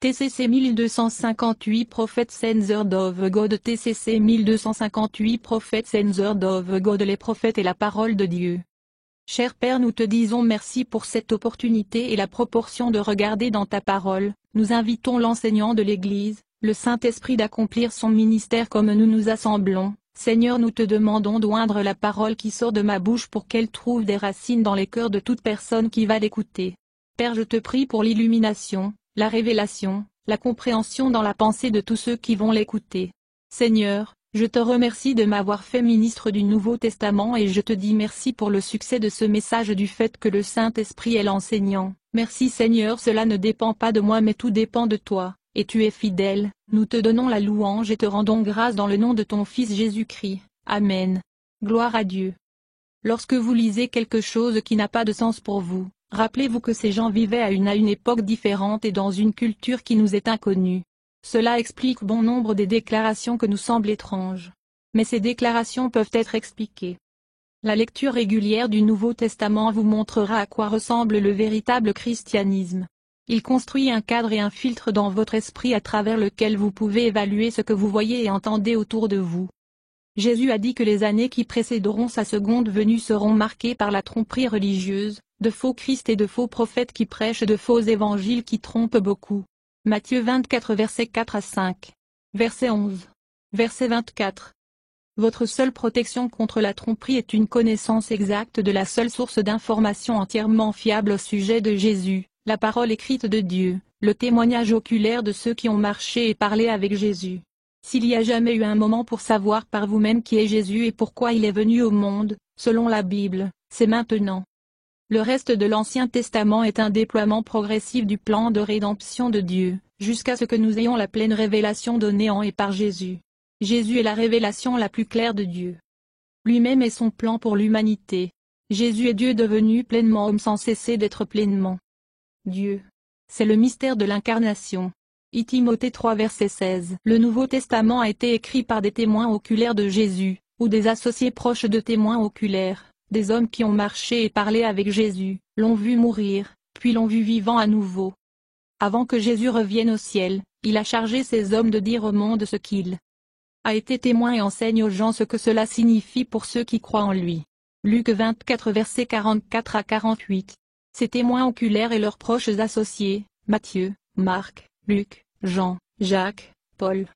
TCC 1258 Prophets and Word of God. TCC 1258 Prophets and Word of God. Les prophètes et la parole de Dieu. Cher Père, nous te disons merci pour cette opportunité et la proportion de regarder dans ta parole. Nous invitons l'enseignant de l'Église, le Saint-Esprit, d'accomplir son ministère comme nous nous assemblons. Seigneur, nous te demandons d'oindre la parole qui sort de ma bouche pour qu'elle trouve des racines dans les cœurs de toute personne qui va l'écouter. Père, je te prie pour l'illumination, la révélation, la compréhension dans la pensée de tous ceux qui vont l'écouter. Seigneur, je te remercie de m'avoir fait ministre du Nouveau Testament et je te dis merci pour le succès de ce message du fait que le Saint-Esprit est l'enseignant. Merci Seigneur, cela ne dépend pas de moi mais tout dépend de toi, et tu es fidèle. Nous te donnons la louange et te rendons grâce dans le nom de ton Fils Jésus-Christ. Amen. Gloire à Dieu. Lorsque vous lisez quelque chose qui n'a pas de sens pour vous, rappelez-vous que ces gens vivaient à une époque différente et dans une culture qui nous est inconnue. Cela explique bon nombre des déclarations que nous semblent étranges. Mais ces déclarations peuvent être expliquées. La lecture régulière du Nouveau Testament vous montrera à quoi ressemble le véritable christianisme. Il construit un cadre et un filtre dans votre esprit à travers lequel vous pouvez évaluer ce que vous voyez et entendez autour de vous. Jésus a dit que les années qui précéderont sa seconde venue seront marquées par la tromperie religieuse, de faux Christ et de faux prophètes qui prêchent de faux évangiles qui trompent beaucoup. Matthieu 24 versets 4 à 5. Verset 11. Verset 24. Votre seule protection contre la tromperie est une connaissance exacte de la seule source d'information entièrement fiable au sujet de Jésus, la parole écrite de Dieu, le témoignage oculaire de ceux qui ont marché et parlé avec Jésus. S'il y a jamais eu un moment pour savoir par vous-même qui est Jésus et pourquoi il est venu au monde, selon la Bible, c'est maintenant. Le reste de l'Ancien Testament est un déploiement progressif du plan de rédemption de Dieu, jusqu'à ce que nous ayons la pleine révélation donnée en et par Jésus. Jésus est la révélation la plus claire de Dieu. Lui-même est son plan pour l'humanité. Jésus est Dieu devenu pleinement homme sans cesser d'être pleinement Dieu. C'est le mystère de l'incarnation. Timothée 3 verset 16. Le Nouveau Testament a été écrit par des témoins oculaires de Jésus, ou des associés proches de témoins oculaires, des hommes qui ont marché et parlé avec Jésus, l'ont vu mourir, puis l'ont vu vivant à nouveau. Avant que Jésus revienne au ciel, il a chargé ces hommes de dire au monde ce qu'il a été témoin et enseigne aux gens ce que cela signifie pour ceux qui croient en lui. Luc 24 versets 44 à 48. Ces témoins oculaires et leurs proches associés, Matthieu, Marc, Luc, Jean, Jacques, Paul,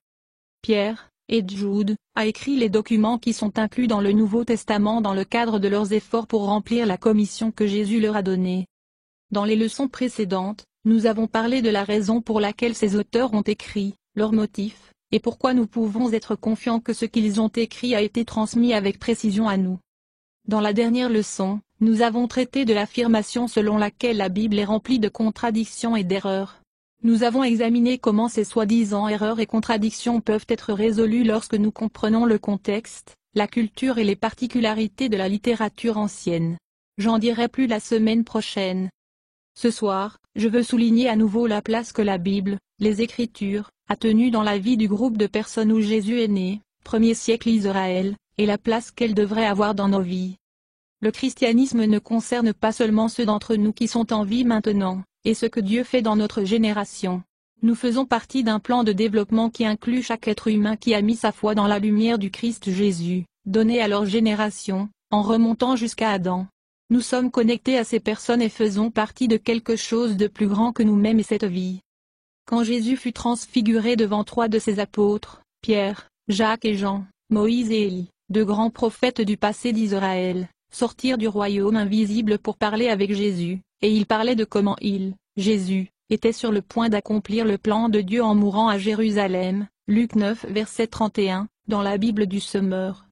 Pierre, et Jude, a écrit les documents qui sont inclus dans le Nouveau Testament dans le cadre de leurs efforts pour remplir la commission que Jésus leur a donnée. Dans les leçons précédentes, nous avons parlé de la raison pour laquelle ces auteurs ont écrit, leurs motifs, et pourquoi nous pouvons être confiants que ce qu'ils ont écrit a été transmis avec précision à nous. Dans la dernière leçon, nous avons traité de l'affirmation selon laquelle la Bible est remplie de contradictions et d'erreurs. Nous avons examiné comment ces soi-disant erreurs et contradictions peuvent être résolues lorsque nous comprenons le contexte, la culture et les particularités de la littérature ancienne. J'en dirai plus la semaine prochaine. Ce soir, je veux souligner à nouveau la place que la Bible, les Écritures, a tenue dans la vie du groupe de personnes où Jésus est né, premier siècle Israël, et la place qu'elle devrait avoir dans nos vies. Le christianisme ne concerne pas seulement ceux d'entre nous qui sont en vie maintenant, et ce que Dieu fait dans notre génération. Nous faisons partie d'un plan de développement qui inclut chaque être humain qui a mis sa foi dans la lumière du Christ Jésus, donné à leur génération, en remontant jusqu'à Adam. Nous sommes connectés à ces personnes et faisons partie de quelque chose de plus grand que nous-mêmes et cette vie. Quand Jésus fut transfiguré devant 3 de ses apôtres, Pierre, Jacques et Jean, Moïse et Élie, 2 grands prophètes du passé d'Israël, sortirent du royaume invisible pour parler avec Jésus, et ils parlaient de comment il, Jésus, était sur le point d'accomplir le plan de Dieu en mourant à Jérusalem, Luc 9 verset 31, dans la Bible du Semeur.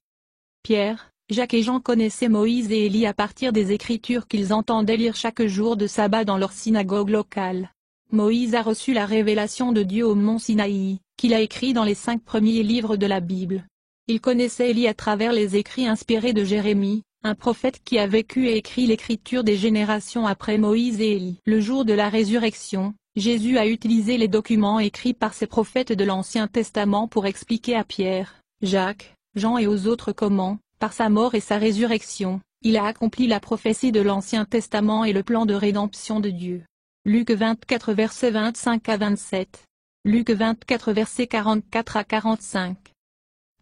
Pierre, Jacques et Jean connaissaient Moïse et Élie à partir des Écritures qu'ils entendaient lire chaque jour de sabbat dans leur synagogue locale. Moïse a reçu la révélation de Dieu au mont Sinaï, qu'il a écrit dans les 5 premiers livres de la Bible. Il connaissait Élie à travers les écrits inspirés de Jérémie, un prophète qui a vécu et écrit l'écriture des générations après Moïse et Élie. Le jour de la résurrection, Jésus a utilisé les documents écrits par ces prophètes de l'Ancien Testament pour expliquer à Pierre, Jacques, Jean et aux autres comment, par sa mort et sa résurrection, il a accompli la prophétie de l'Ancien Testament et le plan de rédemption de Dieu. Luc 24 versets 25 à 27. Luc 24 versets 44 à 45.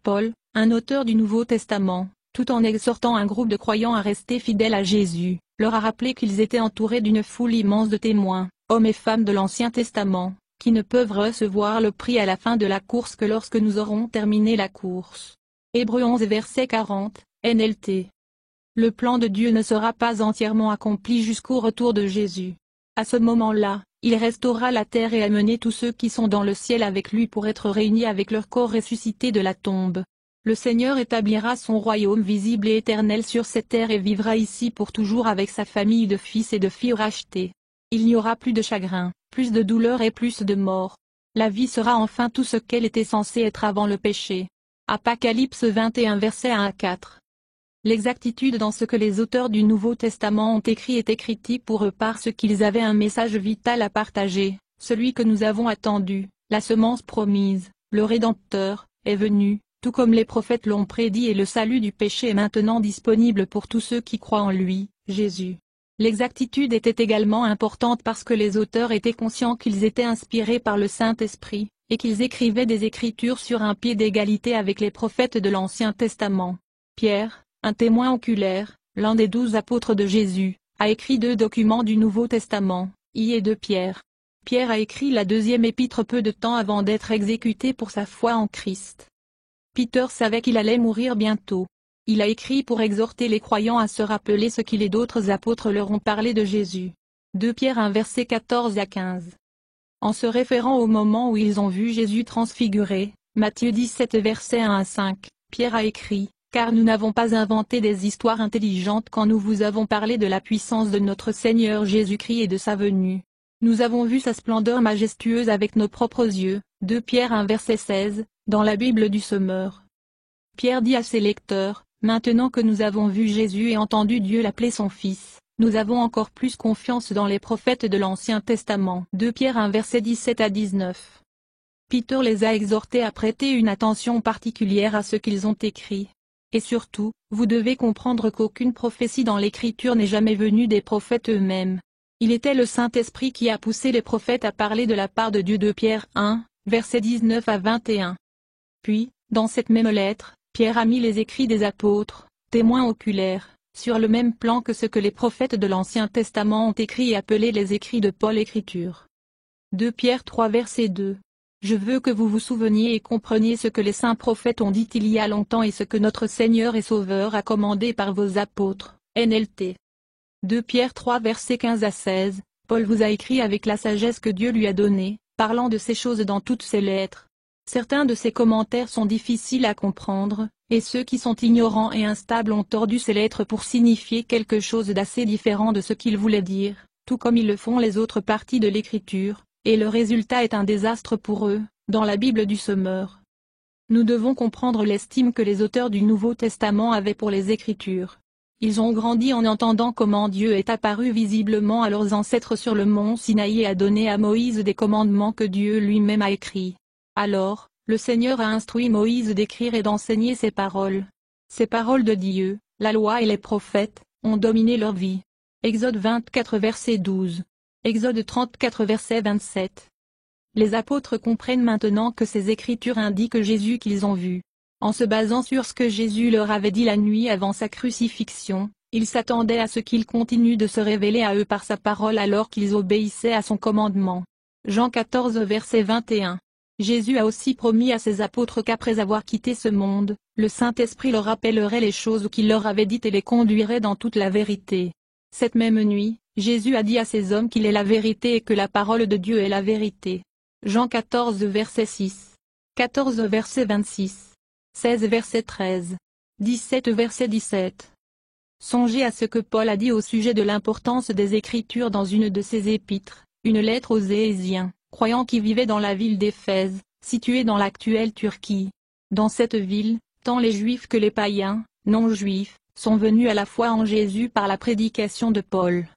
Paul, un auteur du Nouveau Testament, tout en exhortant un groupe de croyants à rester fidèles à Jésus, leur a rappelé qu'ils étaient entourés d'une foule immense de témoins, hommes et femmes de l'Ancien Testament, qui ne peuvent recevoir le prix à la fin de la course que lorsque nous aurons terminé la course. Hébreux 11 verset 40, NLT. Le plan de Dieu ne sera pas entièrement accompli jusqu'au retour de Jésus. À ce moment-là, il restaurera la terre et amènera tous ceux qui sont dans le ciel avec lui pour être réunis avec leur corps ressuscité de la tombe. Le Seigneur établira son royaume visible et éternel sur cette terre et vivra ici pour toujours avec sa famille de fils et de filles rachetés. Il n'y aura plus de chagrin, plus de douleur et plus de mort. La vie sera enfin tout ce qu'elle était censée être avant le péché. Apocalypse 21 versets 1 à 4. L'exactitude dans ce que les auteurs du Nouveau Testament ont écrit était critique pour eux parce qu'ils avaient un message vital à partager, celui que nous avons attendu, la semence promise, le Rédempteur, est venu, tout comme les prophètes l'ont prédit et le salut du péché est maintenant disponible pour tous ceux qui croient en lui, Jésus. L'exactitude était également importante parce que les auteurs étaient conscients qu'ils étaient inspirés par le Saint-Esprit, et qu'ils écrivaient des Écritures sur un pied d'égalité avec les prophètes de l'Ancien Testament. Pierre, un témoin oculaire, l'un des 12 apôtres de Jésus, a écrit 2 documents du Nouveau Testament, I et 2 Pierre. Pierre a écrit la 2e épître peu de temps avant d'être exécuté pour sa foi en Christ. Peter savait qu'il allait mourir bientôt. Il a écrit pour exhorter les croyants à se rappeler ce qu'il et d'autres apôtres leur ont parlé de Jésus. 2 Pierre 1 versets 14 à 15. En se référant au moment où ils ont vu Jésus transfiguré, Matthieu 17 versets 1 à 5, Pierre a écrit, « Car nous n'avons pas inventé des histoires intelligentes quand nous vous avons parlé de la puissance de notre Seigneur Jésus-Christ et de sa venue. Nous avons vu sa splendeur majestueuse avec nos propres yeux. » 2 Pierre 1 verset 16, dans la Bible du Semeur. Pierre dit à ses lecteurs, « Maintenant que nous avons vu Jésus et entendu Dieu l'appeler son Fils, nous avons encore plus confiance dans les prophètes de l'Ancien Testament. » 2 Pierre 1 verset 17 à 19. Peter les a exhortés à prêter une attention particulière à ce qu'ils ont écrit. Et surtout, vous devez comprendre qu'aucune prophétie dans l'Écriture n'est jamais venue des prophètes eux-mêmes. Il était le Saint-Esprit qui a poussé les prophètes à parler de la part de Dieu. 2 Pierre 1, versets 19 à 21. Puis, dans cette même lettre, Pierre a mis les écrits des apôtres, témoins oculaires, sur le même plan que ce que les prophètes de l'Ancien Testament ont écrit et appelé les écrits de Paul Écriture. 2 Pierre 3 verset 2. Je veux que vous vous souveniez et compreniez ce que les saints prophètes ont dit il y a longtemps et ce que notre Seigneur et Sauveur a commandé par vos apôtres, NLT. 2 Pierre 3 versets 15 à 16, Paul vous a écrit avec la sagesse que Dieu lui a donnée, parlant de ces choses dans toutes ses lettres. Certains de ces commentaires sont difficiles à comprendre, et ceux qui sont ignorants et instables ont tordu ces lettres pour signifier quelque chose d'assez différent de ce qu'il voulait dire, tout comme ils le font les autres parties de l'Écriture, et le résultat est un désastre pour eux, dans la Bible du Semeur. Nous devons comprendre l'estime que les auteurs du Nouveau Testament avaient pour les Écritures. Ils ont grandi en entendant comment Dieu est apparu visiblement à leurs ancêtres sur le mont Sinaï et a donné à Moïse des commandements que Dieu lui-même a écrits. Alors, le Seigneur a instruit Moïse d'écrire et d'enseigner ces paroles. Ces paroles de Dieu, la loi et les prophètes, ont dominé leur vie. Exode 24 verset 12. Exode 34 verset 27. Les apôtres comprennent maintenant que ces écritures indiquent Jésus qu'ils ont vu. En se basant sur ce que Jésus leur avait dit la nuit avant sa crucifixion, ils s'attendaient à ce qu'il continue de se révéler à eux par sa parole alors qu'ils obéissaient à son commandement. Jean 14 verset 21. Jésus a aussi promis à ses apôtres qu'après avoir quitté ce monde, le Saint-Esprit leur rappellerait les choses qu'il leur avait dites et les conduirait dans toute la vérité. Cette même nuit, Jésus a dit à ces hommes qu'il est la vérité et que la parole de Dieu est la vérité. Jean 14 verset 6. 14 verset 26. 16 verset 13. 17 verset 17. Songez à ce que Paul a dit au sujet de l'importance des Écritures dans une de ses épîtres, une lettre aux Éhésiens, croyants qui vivaient dans la ville d'Éphèse, située dans l'actuelle Turquie. Dans cette ville, tant les Juifs que les païens, non-juifs, sont venus à la foi en Jésus par la prédication de Paul.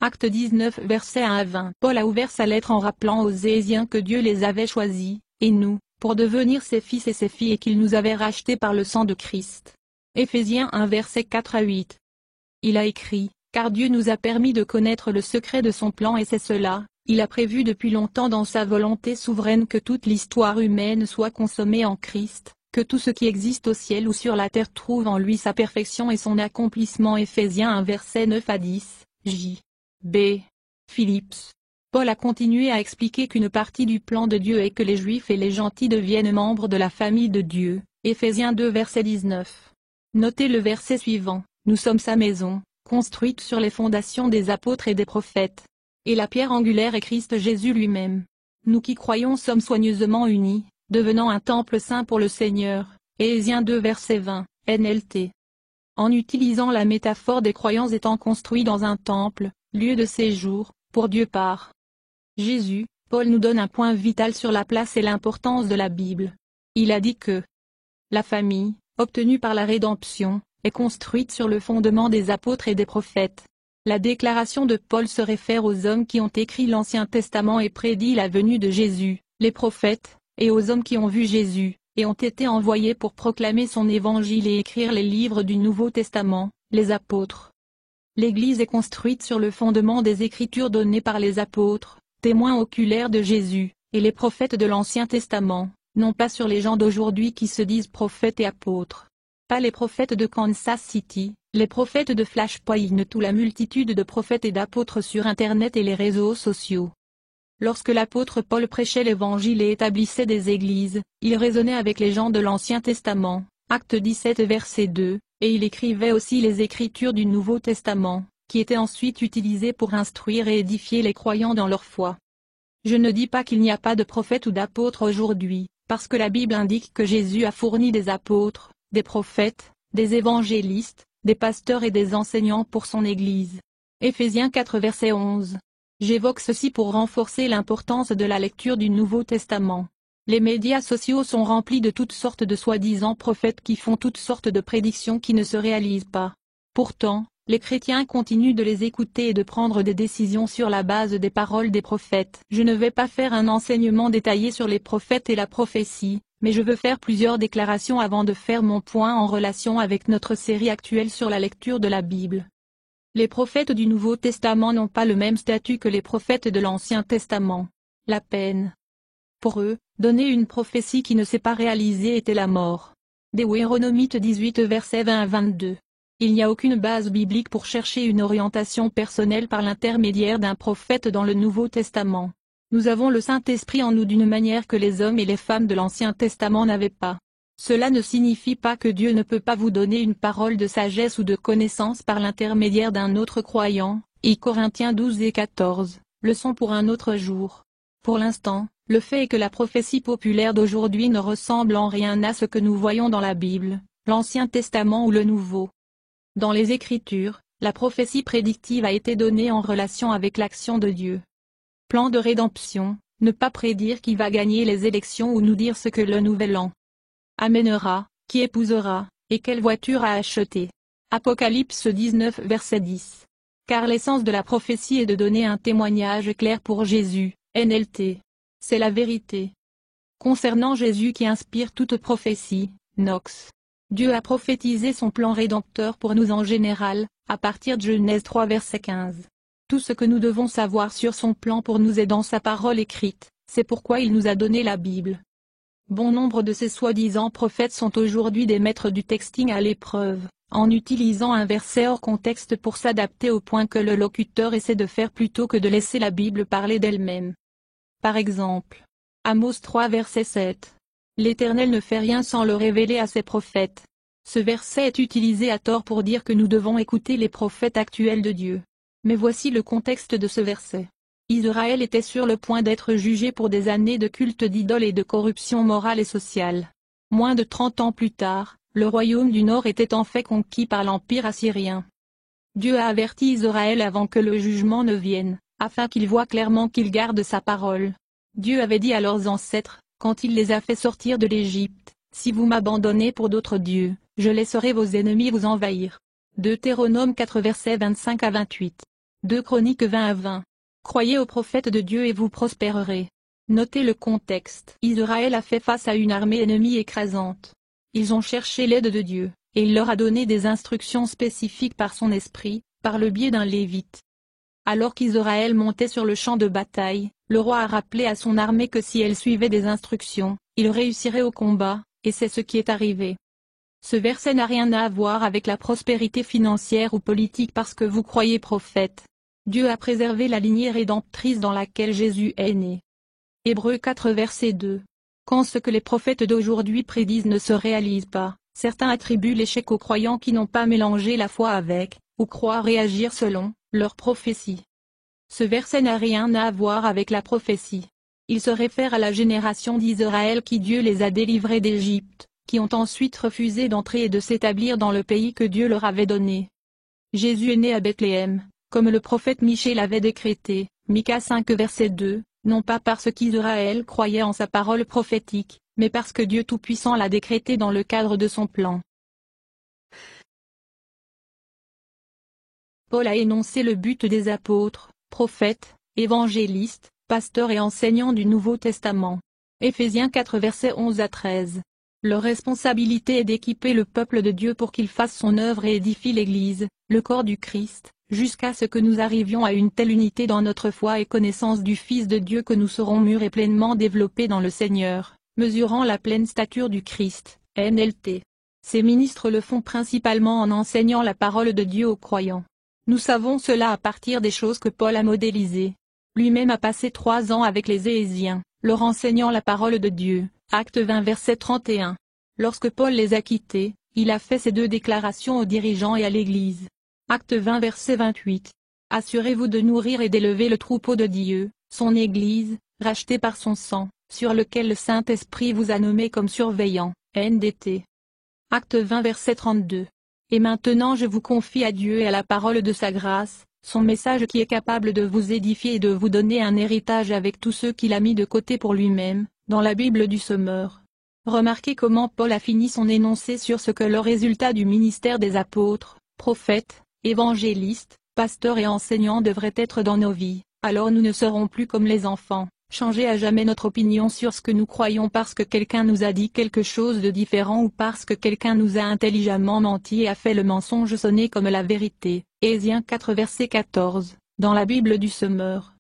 Acte 19 versets 1 à 20. Paul a ouvert sa lettre en rappelant aux Éhésiens que Dieu les avait choisis, et nous, pour devenir ses fils et ses filles et qu'il nous avait rachetés par le sang de Christ. Éphésiens 1 versets 4 à 8. Il a écrit, « Car Dieu nous a permis de connaître le secret de son plan et c'est cela, Il a prévu depuis longtemps dans sa volonté souveraine que toute l'histoire humaine soit consommée en Christ, que tout ce qui existe au ciel ou sur la terre trouve en lui sa perfection et son accomplissement. Éphésiens 1 verset 9 à 10, J. B. Phillips. Paul a continué à expliquer qu'une partie du plan de Dieu est que les Juifs et les gentils deviennent membres de la famille de Dieu, Éphésiens 2 verset 19. Notez le verset suivant, nous sommes sa maison, construite sur les fondations des apôtres et des prophètes. Et la pierre angulaire est Christ Jésus lui-même. Nous qui croyons sommes soigneusement unis, devenant un temple saint pour le Seigneur, Éphésiens 2 verset 20, NLT. En utilisant la métaphore des croyants étant construits dans un temple, lieu de séjour, pour Dieu par Jésus, Paul nous donne un point vital sur la place et l'importance de la Bible. Il a dit que la famille, obtenue par la rédemption, est construite sur le fondement des apôtres et des prophètes. La déclaration de Paul se réfère aux hommes qui ont écrit l'Ancien Testament et prédit la venue de Jésus, les prophètes, et aux hommes qui ont vu Jésus, et ont été envoyés pour proclamer son évangile et écrire les livres du Nouveau Testament, les apôtres. L'Église est construite sur le fondement des Écritures données par les apôtres, témoins oculaires de Jésus, et les prophètes de l'Ancien Testament, non pas sur les gens d'aujourd'hui qui se disent prophètes et apôtres. Pas les prophètes de Kansas City, les prophètes de Flashpoint ou la multitude de prophètes et d'apôtres sur Internet et les réseaux sociaux. Lorsque l'apôtre Paul prêchait l'Évangile et établissait des églises, il raisonnait avec les gens de l'Ancien Testament, Acte 17 verset 2, et il écrivait aussi les Écritures du Nouveau Testament, qui étaient ensuite utilisées pour instruire et édifier les croyants dans leur foi. Je ne dis pas qu'il n'y a pas de prophètes ou d'apôtres aujourd'hui, parce que la Bible indique que Jésus a fourni des apôtres, des prophètes, des évangélistes, des pasteurs et des enseignants pour son Église. Éphésiens 4 verset 11. J'évoque ceci pour renforcer l'importance de la lecture du Nouveau Testament. Les médias sociaux sont remplis de toutes sortes de soi-disant prophètes qui font toutes sortes de prédictions qui ne se réalisent pas. Pourtant, les chrétiens continuent de les écouter et de prendre des décisions sur la base des paroles des prophètes. Je ne vais pas faire un enseignement détaillé sur les prophètes et la prophétie, mais je veux faire plusieurs déclarations avant de faire mon point en relation avec notre série actuelle sur la lecture de la Bible. Les prophètes du Nouveau Testament n'ont pas le même statut que les prophètes de l'Ancien Testament. La peine. Pour eux, donner une prophétie qui ne s'est pas réalisée était la mort. Deutéronomie 18 versets 20 à 22. Il n'y a aucune base biblique pour chercher une orientation personnelle par l'intermédiaire d'un prophète dans le Nouveau Testament. Nous avons le Saint-Esprit en nous d'une manière que les hommes et les femmes de l'Ancien Testament n'avaient pas. Cela ne signifie pas que Dieu ne peut pas vous donner une parole de sagesse ou de connaissance par l'intermédiaire d'un autre croyant, et Corinthiens 12 et 14, leçon pour un autre jour. Pour l'instant, le fait est que la prophétie populaire d'aujourd'hui ne ressemble en rien à ce que nous voyons dans la Bible, l'Ancien Testament ou le Nouveau. Dans les Écritures, la prophétie prédictive a été donnée en relation avec l'action de Dieu. Plan de rédemption, ne pas prédire qui va gagner les élections ou nous dire ce que le nouvel an amènera, qui épousera, et quelle voiture à acheter. Apocalypse 19 verset 10. Car l'essence de la prophétie est de donner un témoignage clair pour Jésus, NLT. C'est la vérité. Concernant Jésus qui inspire toute prophétie, Knox. Dieu a prophétisé son plan rédempteur pour nous en général, à partir de Genèse 3 verset 15. Tout ce que nous devons savoir sur son plan pour nous est dans sa parole écrite, c'est pourquoi il nous a donné la Bible. Bon nombre de ces soi-disant prophètes sont aujourd'hui des maîtres du texting à l'épreuve, en utilisant un verset hors contexte pour s'adapter au point que le locuteur essaie de faire plutôt que de laisser la Bible parler d'elle-même. Par exemple, Amos 3 verset 7. L'Éternel ne fait rien sans le révéler à ses prophètes. Ce verset est utilisé à tort pour dire que nous devons écouter les prophètes actuels de Dieu. Mais voici le contexte de ce verset. Israël était sur le point d'être jugé pour des années de culte d'idoles et de corruption morale et sociale. Moins de 30 ans plus tard, le royaume du Nord était en fait conquis par l'Empire assyrien. Dieu a averti Israël avant que le jugement ne vienne, afin qu'il voie clairement qu'il garde sa parole. Dieu avait dit à leurs ancêtres, quand il les a fait sortir de l'Égypte, « Si vous m'abandonnez pour d'autres dieux, je laisserai vos ennemis vous envahir. » Deutéronome 4 versets 25 à 28. 2 Chroniques 20 à 20. Croyez aux prophètes de Dieu et vous prospérerez. Notez le contexte. Israël a fait face à une armée ennemie écrasante. Ils ont cherché l'aide de Dieu, et il leur a donné des instructions spécifiques par son esprit, par le biais d'un Lévite. Alors qu'Israël montait sur le champ de bataille, le roi a rappelé à son armée que si elle suivait des instructions, il réussirait au combat, et c'est ce qui est arrivé. Ce verset n'a rien à voir avec la prospérité financière ou politique parce que vous croyez prophète. Dieu a préservé la lignée rédemptrice dans laquelle Jésus est né. Hébreux 4 verset 2. Quand ce que les prophètes d'aujourd'hui prédisent ne se réalise pas, certains attribuent l'échec aux croyants qui n'ont pas mélangé la foi avec, ou croient réagir selon, leur prophétie. Ce verset n'a rien à voir avec la prophétie. Il se réfère à la génération d'Israël qui Dieu les a délivrés d'Égypte, qui ont ensuite refusé d'entrer et de s'établir dans le pays que Dieu leur avait donné. Jésus est né à Bethléem, comme le prophète Michée l'avait décrété, Mica 5 verset 2, non pas parce qu'Israël croyait en sa parole prophétique, mais parce que Dieu Tout-Puissant l'a décrété dans le cadre de son plan. Paul a énoncé le but des apôtres, prophètes, évangélistes, pasteurs et enseignants du Nouveau Testament. Éphésiens 4 versets 11 à 13. Leur responsabilité est d'équiper le peuple de Dieu pour qu'il fasse son œuvre et édifie l'Église, le corps du Christ, jusqu'à ce que nous arrivions à une telle unité dans notre foi et connaissance du Fils de Dieu que nous serons mûrs et pleinement développés dans le Seigneur, mesurant la pleine stature du Christ, NLT. Ces ministres le font principalement en enseignant la parole de Dieu aux croyants. Nous savons cela à partir des choses que Paul a modélisées. Lui-même a passé 3 ans avec les Éhésiens, leur enseignant la parole de Dieu. Acte 20 verset 31. Lorsque Paul les a quittés, il a fait ces 2 déclarations aux dirigeants et à l'Église. Acte 20 verset 28. Assurez-vous de nourrir et d'élever le troupeau de Dieu, son Église, rachetée par son sang, sur lequel le Saint-Esprit vous a nommé comme surveillant, NDT. Acte 20 verset 32. Et maintenant je vous confie à Dieu et à la parole de sa grâce, son message qui est capable de vous édifier et de vous donner un héritage avec tous ceux qu'il a mis de côté pour lui-même, dans la Bible du Sommeur. Remarquez comment Paul a fini son énoncé sur ce que le résultat du ministère des apôtres, prophètes, évangélistes, pasteurs et enseignants devrait être dans nos vies, alors nous ne serons plus comme les enfants, changer à jamais notre opinion sur ce que nous croyons parce que quelqu'un nous a dit quelque chose de différent ou parce que quelqu'un nous a intelligemment menti et a fait le mensonge sonner comme la vérité. Éphésiens 4 verset 14, dans la Bible du Sommeur.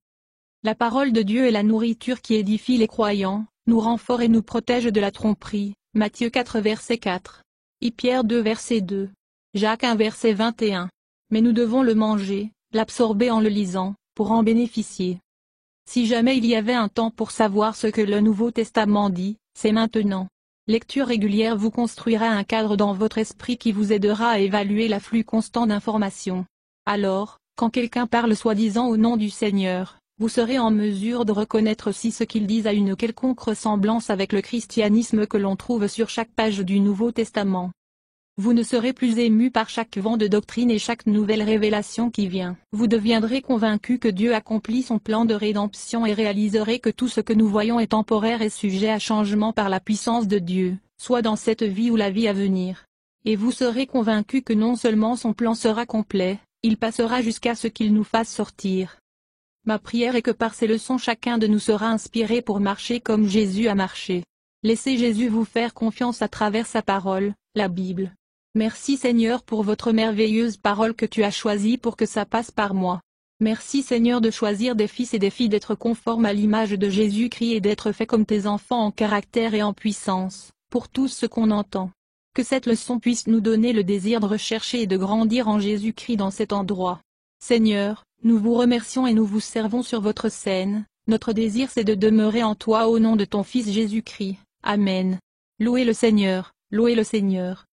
La parole de Dieu est la nourriture qui édifie les croyants, nous rend forts et nous protège de la tromperie. Matthieu 4 verset 4. Pierre 2 verset 2. Jacques 1 verset 21. Mais nous devons le manger, l'absorber en le lisant, pour en bénéficier. Si jamais il y avait un temps pour savoir ce que le Nouveau Testament dit, c'est maintenant. Lecture régulière vous construira un cadre dans votre esprit qui vous aidera à évaluer l'afflux constant d'informations. Alors, quand quelqu'un parle soi-disant au nom du Seigneur, vous serez en mesure de reconnaître si ce qu'ils disent a une quelconque ressemblance avec le christianisme que l'on trouve sur chaque page du Nouveau Testament. Vous ne serez plus ému par chaque vent de doctrine et chaque nouvelle révélation qui vient. Vous deviendrez convaincu que Dieu accomplit son plan de rédemption et réaliserez que tout ce que nous voyons est temporaire et sujet à changement par la puissance de Dieu, soit dans cette vie ou la vie à venir. Et vous serez convaincu que non seulement son plan sera complet, il passera jusqu'à ce qu'il nous fasse sortir. Ma prière est que par ces leçons chacun de nous sera inspiré pour marcher comme Jésus a marché. Laissez Jésus vous faire confiance à travers sa parole, la Bible. Merci Seigneur pour votre merveilleuse parole que tu as choisie pour que ça passe par moi. Merci Seigneur de choisir des fils et des filles d'être conformes à l'image de Jésus-Christ et d'être faits comme tes enfants en caractère et en puissance, pour tout ce qu'on entend. Que cette leçon puisse nous donner le désir de rechercher et de grandir en Jésus-Christ dans cet endroit. Seigneur, nous vous remercions et nous vous servons sur votre scène, notre désir c'est de demeurer en toi au nom de ton Fils Jésus-Christ. Amen. Louez le Seigneur, louez le Seigneur.